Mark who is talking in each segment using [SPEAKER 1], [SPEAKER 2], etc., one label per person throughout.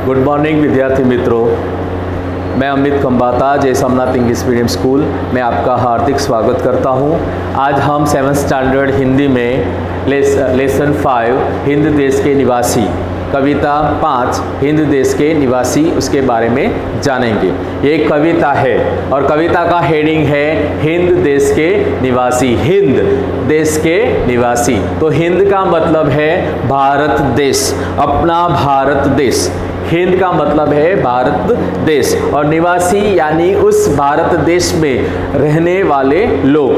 [SPEAKER 1] Good morning विद्यार्थी मित्रों, मैं अमित खंबाता जय सोमनाथ इंग्लिश मीडियम स्कूल में आपका हार्दिक स्वागत करता हूं। आज हम 7th स्टैंडर्ड हिंदी में लेसन 5 हिंद देश के निवासी कविता 5 हिंद देश के निवासी उसके बारे में जानेंगे। ये एक कविता है और कविता का हेडिंग है हिंद देश के निवासी। हिंद देश के निवासी, तो हिंद का मतलब है भारत देश, अपना भारत देश। हिंद का मतलब है भारत देश और निवासी यानी उस भारत देश में रहने वाले लोग।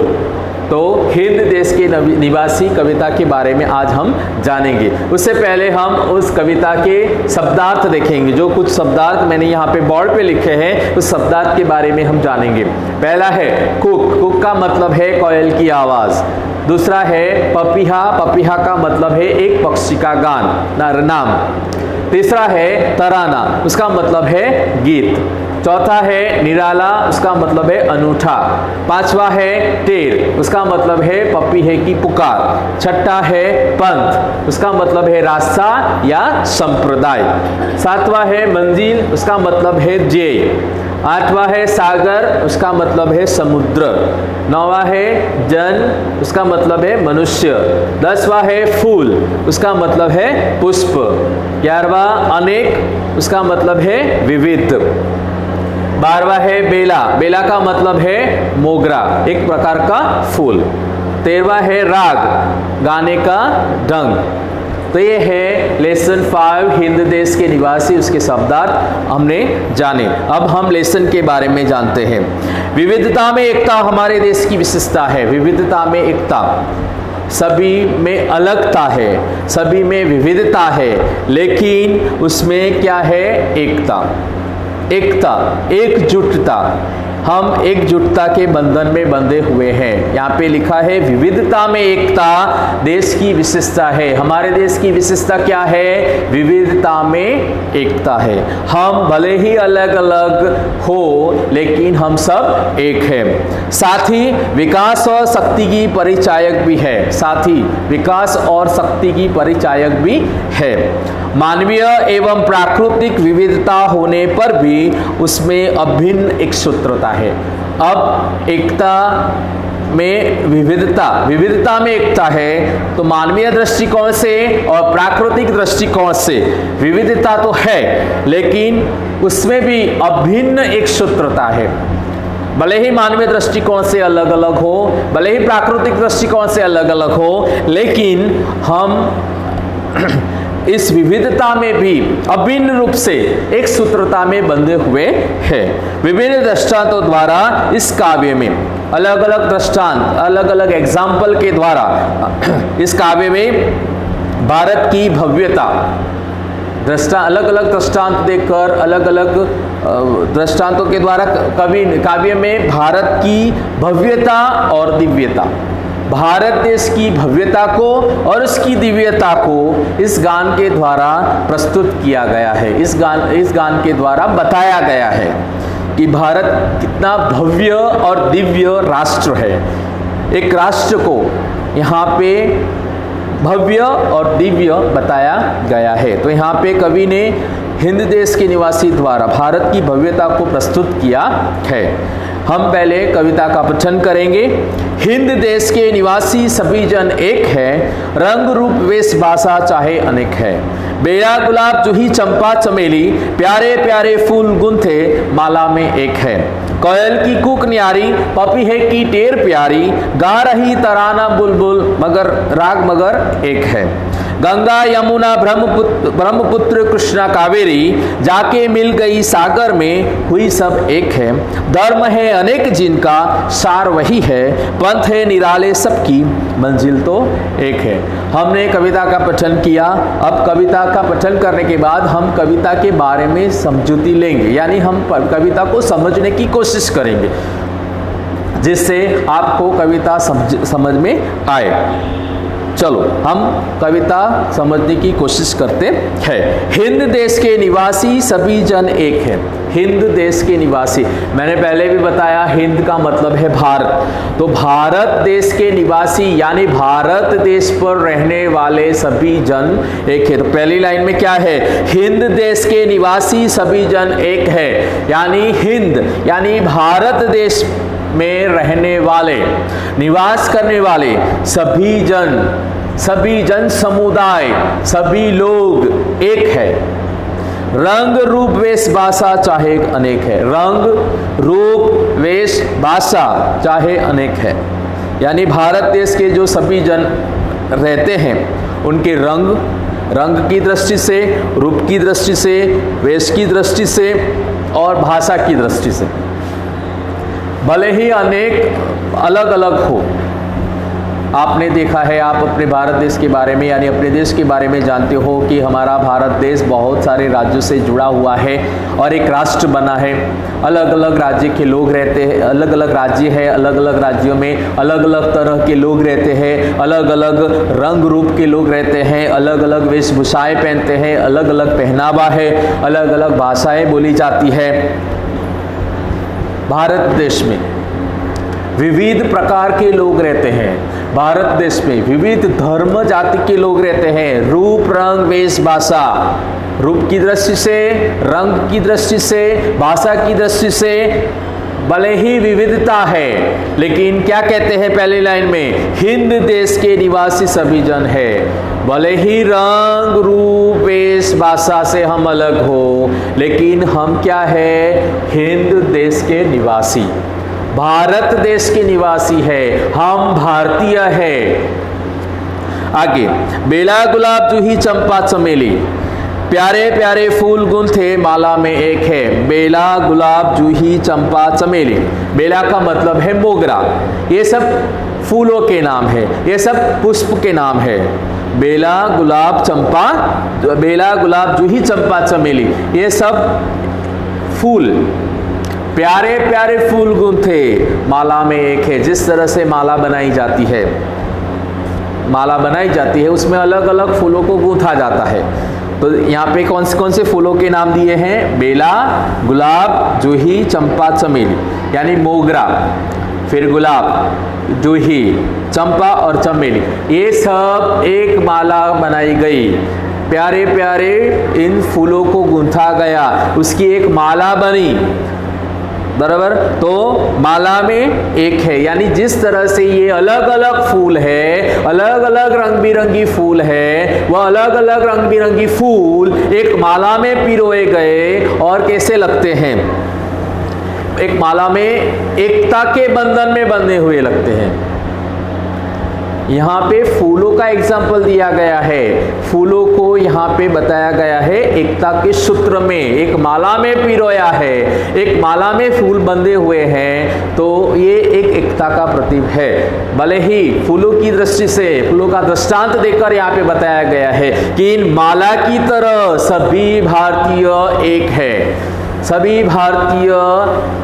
[SPEAKER 1] तो हिंद देश के निवासी कविता के बारे में आज हम जानेंगे। उससे पहले हम उस कविता के शब्दार्थ देखेंगे। जो कुछ शब्दार्थ मैंने यहाँ पे बोर्ड पे लिखे हैं उस शब्दार्थ के बारे में हम जानेंगे। पहला है कुक। कुक का मतलब है कोयल की आवाज़। दूसरा है पपीहा। पपीहा का मतलब है एक पक्षी का गान नाम। तीसरा है तराना, उसका मतलब है गीत। चौथा है निराला, उसका मतलब है अनूठा। पांचवा है टेर, उसका मतलब है पपीहे की पुकार। छठा है पंथ, उसका मतलब है रास्ता या संप्रदाय। सातवां है मंजिल, उसका मतलब है ध्येय। आठवां है सागर, उसका मतलब है समुद्र। नौवां है जन, उसका मतलब है मनुष्य। 10वां है फूल, उसका मतलब है पुष्प। 11वां अनेक, उसका मतलब है विविध। 12वां है बेला। बेला का मतलब है मोगरा, एक प्रकार का फूल। 13वां है राग, गाने का ढंग। तो ये है लेसन 5 हिंद देश के निवासी, उसके शब्दार्थ हमने जाने। अब हम लेसन के बारे में जानते हैं। विविधता में एकता हमारे देश की विशेषता है। विविधता में एकता, सभी में अलगता है, सभी में विविधता है, लेकिन उसमें क्या है? एकता। एकता, एकजुटता। हम एकजुटता के बंधन में बंधे हुए हैं। यहाँ पे लिखा है विविधता में एकता देश की विशेषता है। हमारे देश की विशेषता क्या है? विविधता में एकता है। हम भले ही अलग अलग हो लेकिन हम सब एक हैं। साथ ही विकास और शक्ति की परिचायक भी है। साथ ही विकास और शक्ति की परिचायक भी है। मानवीय एवं प्राकृतिक विविधता होने पर भी उसमें अभिन्न एक सूत्रता है। अब एकता में विविधता में एकता है, तो मानवीय दृष्टिकोण से और प्राकृतिक दृष्टिकोण से विविधता तो है, लेकिन उसमें भी अभिन्न एक सूत्रता है। भले ही मानवीय दृष्टिकोण से अलग अलग हो, भले ही प्राकृतिक दृष्टिकोण से अलग अलग हो, लेकिन हम इस विविधता में भी अभिन्न रूप से एक सूत्रता में बंधे हुए हैं। विभिन्न दृष्टांतों द्वारा इस काव्य में अलग अलग दृष्टांत, अलग अलग एग्जाम्पल के द्वारा इस काव्य में भारत की भव्यता अलग अलग दृष्टांत देकर, अलग अलग दृष्टांतों के द्वारा काव्य में भारत की भव्यता और दिव्यता, भारत देश की भव्यता को और उसकी दिव्यता को इस गान के द्वारा प्रस्तुत किया गया है। इस गान के द्वारा बताया गया है कि भारत कितना भव्य और दिव्य राष्ट्र है। एक राष्ट्र को यहाँ पे भव्य और दिव्य बताया गया है। तो यहाँ पे कवि ने हिंद देश के निवासी द्वारा भारत की भव्यता को प्रस्तुत किया है। हम पहले कविता का पठन करेंगे। हिंद देश के निवासी सभी जन एक है, रंग रूप वेश भाषा चाहे अनेक है। बेला गुलाब जूही चंपा चमेली, प्यारे प्यारे फूल गुंथे माला में एक है। कोयल की कूक न्यारी, पपीहे की टेर प्यारी, गा रही तराना बुलबुल मगर राग मगर एक है। गंगा यमुना ब्रह्मपुत्र कृष्णा कावेरी, जाके मिल गई सागर में हुई सब एक है। धर्म है अनेक जिनका सार वही है, पंथ है निराले सबकी मंजिल तो एक है। हमने कविता का पठन किया। अब कविता का पठन करने के बाद हम कविता के बारे में समझूती लेंगे, यानी हम कविता को समझने की कोशिश करेंगे जिससे आपको कविता समझ में आए। चलो हम कविता समझने की कोशिश करते हैं। हिंद देश के निवासी सभी जन एक है। हिंद देश के निवासी, मैंने पहले भी बताया हिंद का मतलब है भारत, तो भारत देश के निवासी यानी भारत देश पर रहने वाले सभी जन एक है। तो पहली लाइन में क्या है, हिंद देश के निवासी सभी जन एक है, यानी हिंद यानी भारत देश में रहने वाले, निवास करने वाले सभी जन समुदाय, सभी लोग एक है। रंग रूप वेश भाषा चाहे अनेक है। रंग रूप वेश भाषा चाहे अनेक है, यानी भारत देश के जो सभी जन रहते हैं उनके रंग की दृष्टि से, रूप की दृष्टि से, वेश की दृष्टि से और भाषा की दृष्टि से भले ही अनेक अलग अलग हो। आपने देखा है, आप अपने भारत देश के बारे में यानी अपने देश के बारे में जानते हो कि हमारा भारत देश बहुत सारे राज्यों से जुड़ा हुआ है और एक राष्ट्र बना है। अलग अलग राज्य के लोग रहते हैं, अलग अलग राज्य है, अलग अलग राज्यों में अलग अलग तरह के लोग रहते हैं, अलग अलग रंग रूप के लोग रहते हैं, अलग अलग वेशभूषाएं पहनते हैं, अलग अलग पहनावा है, अलग अलग भाषाएं बोली जाती है। भारत देश में विविध प्रकार के लोग रहते हैं। भारत देश में विविध धर्म जाति के लोग रहते हैं। रूप रंग वेश भाषा, रूप की दृष्टि से, रंग की दृष्टि से, भाषा की दृष्टि से भले ही विविधता है, लेकिन क्या कहते हैं पहली लाइन में, हिंद देश के निवासी सभी जन है। भले ही रंग रूप वेश भाषा से हम अलग हो, लेकिन हम क्या है, हिंद देश के निवासी, भारत देश के निवासी है, हम भारतीय है। आगे, बेला गुलाब जूही चंपा चमेली, प्यारे प्यारे फूल गुंथे माला में एक है। बेला गुलाब जूही चंपा चमेली, बेला का मतलब है मोगरा, ये सब फूलों के नाम है, ये सब पुष्प के नाम है। बेला गुलाब चंपा, बेला गुलाब जूही चंपा चमेली, ये सब फूल, प्यारे प्यारे फूल गुंथे माला में एक है। जिस तरह से माला बनाई जाती है, माला बनाई जाती है उसमें अलग अलग फूलों को गूंथा जाता है। तो यहाँ पे कौन से फूलों के नाम दिए हैं, बेला, गुलाब, जूही, चंपा, चमेली, यानी मोगरा, फिर गुलाब, जूही, चंपा और चमेली, ये सब एक माला बनाई गई। प्यारे प्यारे इन फूलों को गूंथा गया, उसकी एक माला बनी, बराबर। तो माला में एक है, यानी जिस तरह से ये अलग अलग फूल है, अलग अलग रंग बिरंगी फूल है, वह अलग अलग रंग बिरंगी फूल एक माला में पिरोए गए और कैसे लगते हैं, एक माला में एकता के बंधन में बंधे हुए लगते हैं। यहाँ पे फूलों का एग्जाम्पल दिया गया है, फूलों को यहाँ पे बताया गया है एकता के सूत्र में, एक माला में पिरोया है, एक माला में फूल बंधे हुए हैं, तो ये एक एकता का प्रतीक है। भले ही फूलों की दृष्टि से, फूलों का दृष्टांत देकर यहाँ पे बताया गया है कि इन माला की तरह सभी भारतीय एक है, सभी भारतीय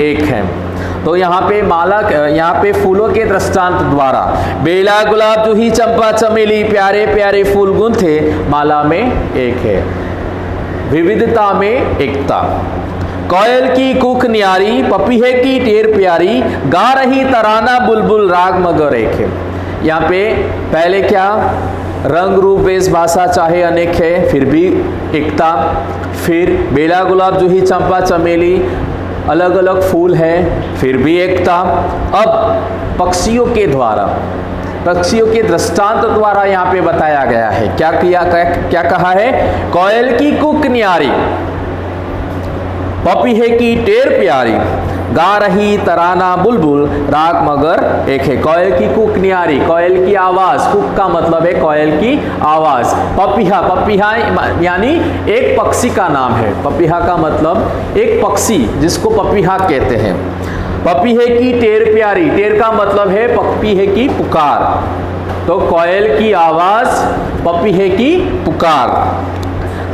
[SPEAKER 1] एक हैं। तो यहाँ पे माला, यहाँ पे फूलों के दृष्टांत द्वारा बेला गुलाब जूही चंपा चमेली प्यारे प्यारे फूल गुंथे माला में एक है, विविधता में एकता। कोयल की कूक न्यारी, पपीहे की टेर प्यारी, गा रही तराना बुलबुल राग मगर एक है। यहाँ पे पहले क्या, रंग रूप वेश भाषा चाहे अनेक है फिर भी एकता। फिर बेला गुलाब जूही चंपा चमेली अलग अलग फूल हैं फिर भी एकता। अब पक्षियों के द्वारा, पक्षियों के दृष्टांत द्वारा यहाँ पे बताया गया है, क्या कहा है, कोयल की कूक न्यारी, पपीहे की टेर प्यारी, गा रही तराना बुलबुल राग मगर एक है। कोयल की कूक न्यारी, कोयल की आवाज, कूक का मतलब है कोयल की आवाज। पपीहा, पपीहा यानी एक पक्षी का नाम है, पपीहा का मतलब एक पक्षी जिसको पपीहा कहते हैं। पपीहे की टेर प्यारी, टेर का मतलब है पपीहे की पुकार, तो कोयल की आवाज, पपीहे की पुकार।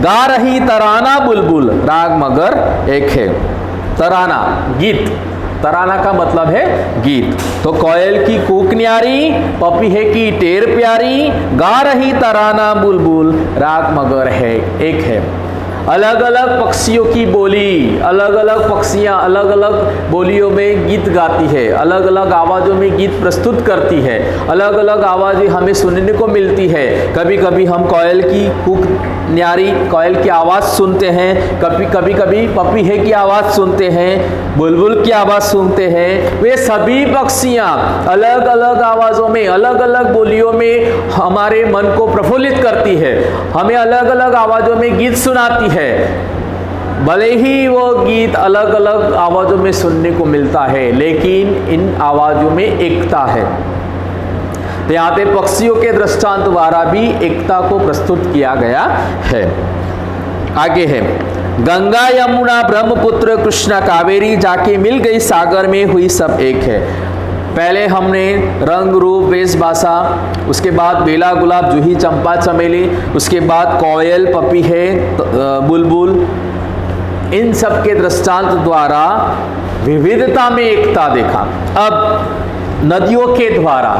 [SPEAKER 1] गा रही तराना बुलबुल राग मगर एक है, तराना गीत, तराना का मतलब है गीत। तो कोयल की कूक न्यारी, पपीहे की टेर प्यारी, गा रही तराना बुलबुल, राग मगर है एक है। अलग अलग पक्षियों की बोली, अलग अलग पक्षियाँ अलग अलग बोलियों में गीत गाती है, अलग अलग आवाज़ों में गीत प्रस्तुत करती है, अलग अलग आवाज़ें हमें सुनने को मिलती है। कभी कभी हम कोयल की कूक न्यारी, कोयल की आवाज़ सुनते हैं, कभी कभी पपीहे की आवाज़ सुनते हैं, बुलबुल की आवाज़ सुनते हैं। वे सभी पक्षियाँ अलग अलग आवाज़ों में, अलग अलग बोलियों में हमारे मन को प्रफुल्लित करती है, हमें अलग अलग आवाज़ों में गीत सुनाती है। भले ही वो गीत अलग अलग आवाज़ों में सुनने को मिलता है, लेकिन इन आवाज़ों में एकता है। तो यहाँ पे पक्षियों के दृष्टांत द्वारा भी एकता को प्रस्तुत किया गया है। आगे है, गंगा यमुना ब्रह्मपुत्र कृष्णा कावेरी, जाके मिल गई सागर में हुई सब एक है। पहले हमने रंग रूप वेशभाषा, उसके बाद बेला गुलाब जूही चंपा चमेली, उसके बाद कोयल पपीहे बुलबुल, इन सब के दृष्टांत द्वारा विविधता में एकता देखा। अब नदियों के द्वारा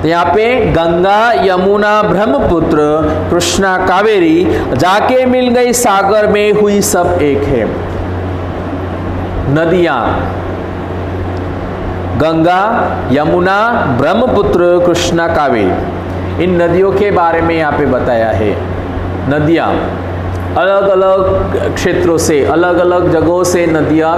[SPEAKER 1] तो यहाँ पे गंगा यमुना ब्रह्मपुत्र कृष्णा कावेरी, जाके मिल गई सागर में हुई सब एक है। नदियाँ गंगा यमुना ब्रह्मपुत्र कृष्णा कावेरी, इन नदियों के बारे में यहाँ पे बताया है। नदियाँ अलग अलग क्षेत्रों से, अलग अलग जगहों से नदियाँ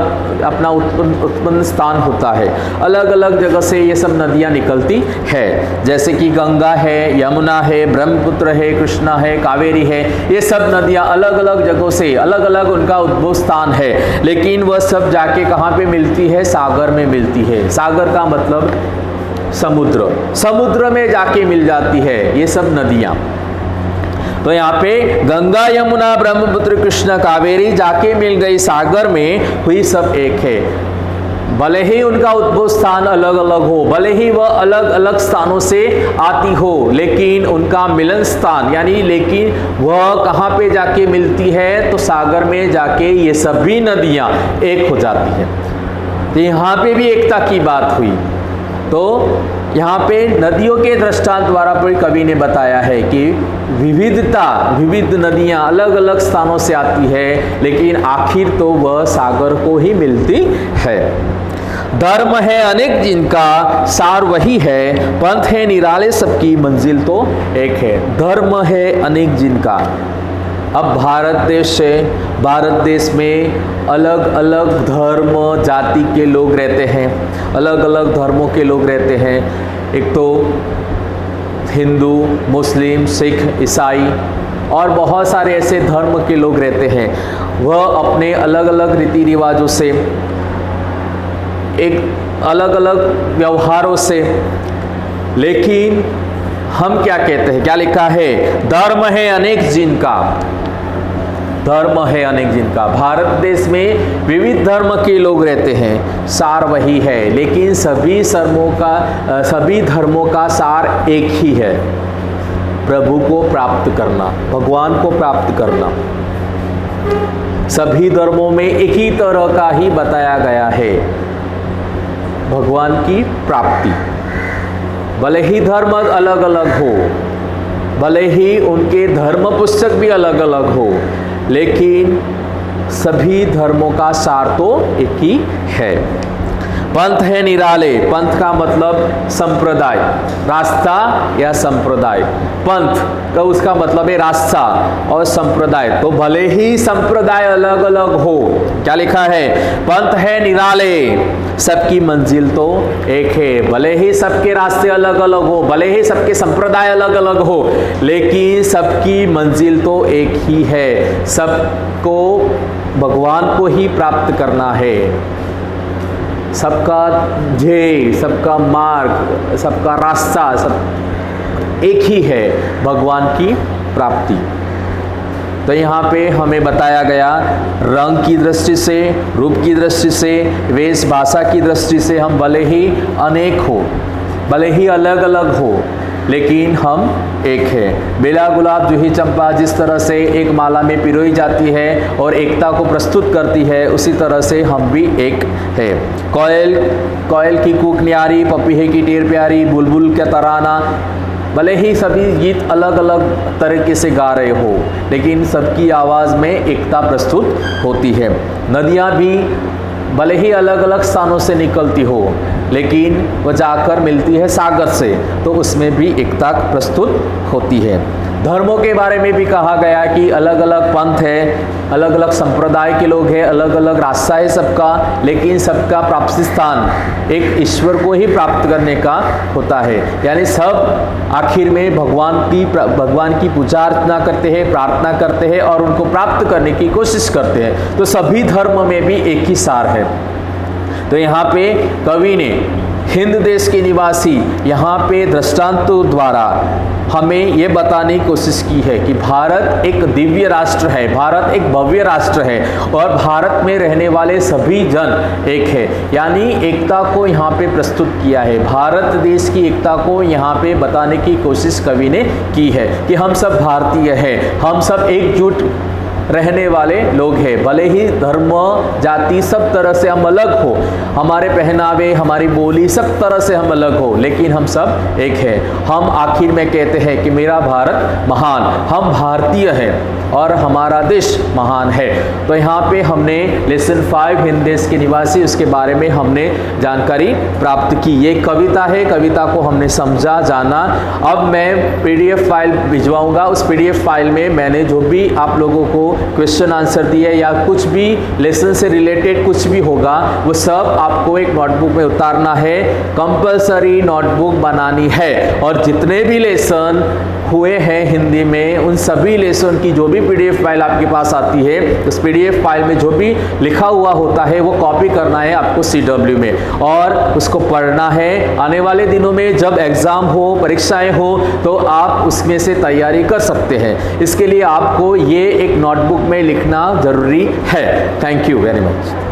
[SPEAKER 1] अपना उत्पन्न स्थान होता है, अलग अलग जगह से ये सब नदियाँ निकलती है। जैसे कि गंगा है, यमुना है, ब्रह्मपुत्र है, कृष्णा है, कावेरी है, ये सब नदियाँ अलग अलग जगहों से, अलग अलग उनका उद्भव स्थान है, लेकिन वह सब जाके कहाँ पे मिलती है? सागर में मिलती है। सागर का मतलब समुद्र में जाके मिल जाती है ये सब नदियाँ। तो यहाँ पे गंगा यमुना ब्रह्मपुत्र कृष्णा कावेरी, जाके मिल गई सागर में हुई सब एक है। भले ही उनका उद्भव स्थान अलग अलग हो, भले ही वह अलग अलग स्थानों से आती हो, लेकिन उनका मिलन स्थान लेकिन वह कहाँ पे जाके मिलती है? तो सागर में जाके ये सभी नदियाँ एक हो जाती हैं। तो यहाँ पे भी एकता की बात हुई। तो यहाँ पे नदियों के दृष्टांत द्वारा पूरी कवि ने बताया है कि विविध नदियाँ अलग अलग स्थानों से आती है, लेकिन आखिर तो वह सागर को ही मिलती है। धर्म है अनेक जिनका, सार वही है, पंथ है निराले सबकी, मंजिल तो एक है। धर्म है अनेक जिनका। अब भारत देश में अलग अलग धर्म जाति के लोग रहते हैं, अलग अलग धर्मों के लोग रहते हैं। एक तो हिंदू, मुस्लिम, सिख, ईसाई और बहुत सारे ऐसे धर्म के लोग रहते हैं। वह अपने अलग अलग रीति रिवाजों से, एक अलग अलग व्यवहारों से, लेकिन हम क्या कहते हैं? क्या लिखा है? धर्म है अनेक जिनका, धर्म है अनेक जिनका। भारत देश में विविध धर्म के लोग रहते हैं, सार वही है, लेकिन सभी धर्मों का सार एक ही है, प्रभु को प्राप्त करना, भगवान को प्राप्त करना। सभी धर्मों में एक ही तरह का ही बताया गया है, भगवान की प्राप्ति। भले ही धर्म अलग अलग हो, भले ही उनके धर्म पुस्तक भी अलग अलग हो, लेकिन सभी धर्मों का सार तो एक ही है। पंथ है निराले, पंथ का मतलब संप्रदाय, रास्ता या संप्रदाय। पंथ का उसका मतलब है रास्ता और संप्रदाय। तो भले ही संप्रदाय अलग अलग हो, क्या लिखा है? पंथ है निराले, सबकी मंजिल तो एक है। भले ही सबके रास्ते अलग अलग हो, भले ही सबके संप्रदाय अलग अलग हो, लेकिन सबकी मंजिल तो एक ही है, सबको भगवान को ही प्राप्त करना है। सबका ध्येय, सबका मार्ग, सबका रास्ता सब एक ही है, भगवान की प्राप्ति। तो यहाँ पे हमें बताया गया, रंग की दृष्टि से, रूप की दृष्टि से, वेशभाषा की दृष्टि से हम भले ही अनेक हो, भले ही अलग अलग हो, लेकिन हम एक हैं। बेला गुलाब जूही चंपा जिस तरह से एक माला में पिरोई जाती है और एकता को प्रस्तुत करती है, उसी तरह से हम भी एक है। कोयल की कूक न्यारी, पपीहे की टेर प्यारी, बुलबुल का तराना, भले ही सभी गीत अलग अलग तरीके से गा रहे हो, लेकिन सबकी आवाज़ में एकता प्रस्तुत होती है। नदियाँ भी भले ही अलग अलग स्थानों से निकलती हो, लेकिन वह जाकर मिलती है सागर से, तो उसमें भी एकता प्रस्तुत होती है। धर्मों के बारे में भी कहा गया कि अलग अलग पंथ है, अलग अलग संप्रदाय के लोग हैं, अलग अलग रास्ता है सबका, लेकिन सबका प्राप्ति स्थान एक ईश्वर को ही प्राप्त करने का होता है। यानी सब आखिर में भगवान की पूजा अर्चना करते हैं, प्रार्थना करते हैं और उनको प्राप्त करने की कोशिश करते हैं। तो सभी धर्म में भी एक ही सार है। तो यहाँ पे कवि ने हिंद देश के निवासी यहाँ पे दृष्टांतों द्वारा हमें ये बताने की कोशिश की है कि भारत एक दिव्य राष्ट्र है, भारत एक भव्य राष्ट्र है और भारत में रहने वाले सभी जन एक है। यानी एकता को यहाँ पे प्रस्तुत किया है, भारत देश की एकता को यहाँ पे बताने की कोशिश कवि ने की है कि हम सब भारतीय हैं, हम सब एकजुट रहने वाले लोग हैं। भले ही धर्म जाति सब तरह से हम अलग हो, हमारे पहनावे हमारी बोली सब तरह से हम अलग हो, लेकिन हम सब एक है। हम आखिर में कहते हैं कि मेरा भारत महान, हम भारतीय हैं और हमारा देश महान है। तो यहाँ पे हमने लेसन 5 हिंद देश के निवासी, उसके बारे में हमने जानकारी प्राप्त की। ये कविता है, कविता को हमने समझा जाना। अब मैं PDF फाइल भिजवाऊंगा, उस PDF फाइल में मैंने जो भी आप लोगों को क्वेश्चन आंसर दिए या कुछ भी लेसन से रिलेटेड कुछ भी होगा, वो सब आपको एक नोटबुक में उतारना है। कंपलसरी नोटबुक बनानी है और जितने भी लेसन हुए हैं हिंदी में, उन सभी लेसन की जो भी PDF फाइल आपके पास आती है, उस PDF फाइल में जो भी लिखा हुआ होता है वो कॉपी करना है आपको CW में और उसको पढ़ना है। आने वाले दिनों में जब एग्ज़ाम हो, परीक्षाएं हो, तो आप उसमें से तैयारी कर सकते हैं। इसके लिए आपको ये एक नोटबुक में लिखना ज़रूरी है। Thank you very much.